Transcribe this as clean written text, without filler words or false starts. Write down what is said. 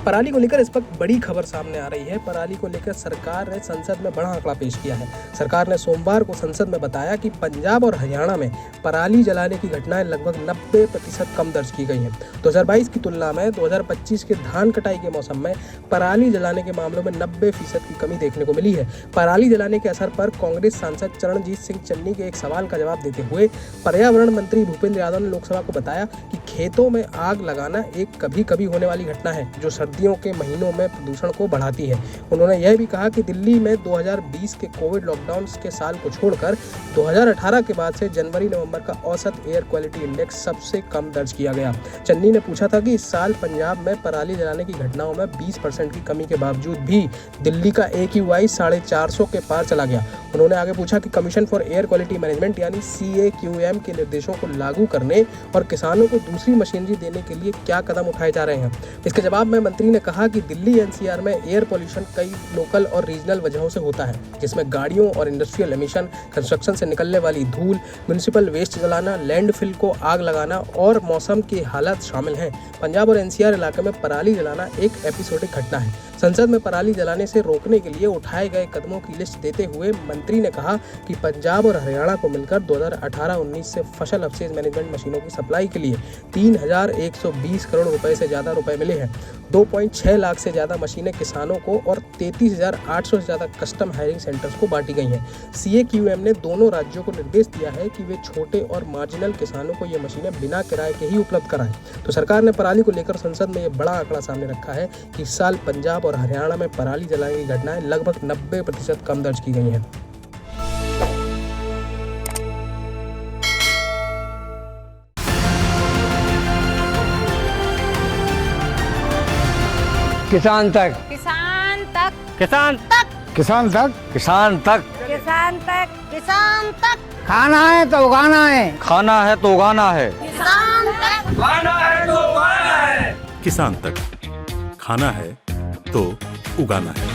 पराली को लेकर इस वक्त बड़ी खबर सामने आ रही है। पराली को लेकर सरकार ने संसद में बड़ा आंकड़ा पेश किया है। सरकार ने सोमवार को संसद में बताया कि पंजाब और हरियाणा में पराली जलाने की घटनाएं लगभग 90% कम दर्ज की गई हैं। 2022 की तुलना में 2025 के धान कटाई के मौसम में पराली जलाने के मामलों में 90% की कमी देखने को मिली है। पराली जलाने के असर पर कांग्रेस सांसद चरणजीत सिंह चन्नी के एक सवाल का जवाब देते हुए पर्यावरण मंत्री भूपेंद्र यादव ने लोकसभा को बताया कि खेतों में आग लगाना एक कभी कभी होने वाली घटना है जो सर्दियों के महीनों में प्रदूषण को बढ़ाती है। उन्होंने यह भी कहा कि दिल्ली में 2020 के कोविड लॉकडाउन के साल को छोड़कर 2018 के बाद से जनवरी-नवंबर का औसत एयर क्वालिटी इंडेक्स सबसे कम दर्ज किया गया। चन्नी ने पूछा था कि इस साल पंजाब में पराली जलाने की घटनाओं में 20% की कमी के बावजूद भी दिल्ली का AQI 450 के पार चला गया। उन्होंने आगे पूछा कि commission for air quality management यानी CAQM के निर्देशों को लागू करने और किसानों को दूसरी मशीनरी देने के लिए क्या कदम उठाए जा रहे हैं। इसके जवाब में मंत्री ने कहा कि दिल्ली NCR में एयर पोल्यूशन कई लोकल और रीजनल वजहों से होता है, जिसमें गाड़ियों और इंडस्ट्रियल एमिशन, कंस्ट्रक्शन से निकलने वाली धूल, म्युनिसिपल वेस्ट जलाना, लैंडफिल को आग लगाना और मौसम की हालत शामिल हैं। पंजाब और NCR इलाके में पराली जलाना एक एपिसोडिक घटना है। संसद में पराली जलाने से रोकने के लिए उठाए गए कदमों की लिस्ट देते हुए मंत्री ने कहा कि पंजाब और हरियाणा को मिलकर 2018-19 से फसल अवशेष मैनेजमेंट मशीनों की सप्लाई के लिए 3,120 करोड़ रुपए से ज्यादा रुपए मिले हैं। 2.6 लाख से ज्यादा मशीनें किसानों को और 33,800 से ज्यादा कस्टम हायरिंग सेंटर्स को बांटी गई हैं। CAQM ने दोनों राज्यों को निर्देश दिया है कि वे छोटे और मार्जिनल किसानों को ये मशीनें बिना किराए के ही उपलब्ध कराएं। तो सरकार ने पराली को लेकर संसद में ये बड़ा आंकड़ा सामने रखा है कि इस साल पंजाब और हरियाणा में पराली जलाने की घटनाएं लगभग 90% कम दर्ज की गई हैं। किसान तक, किसान तक, किसान तक, किसान तक, किसान तक, किसान तक, किसान तक, खाना है तो उगाना है, खाना है तो उगाना है, किसान तक, खाना है तो उगाना है, किसान तक, खाना है तो उगाना है।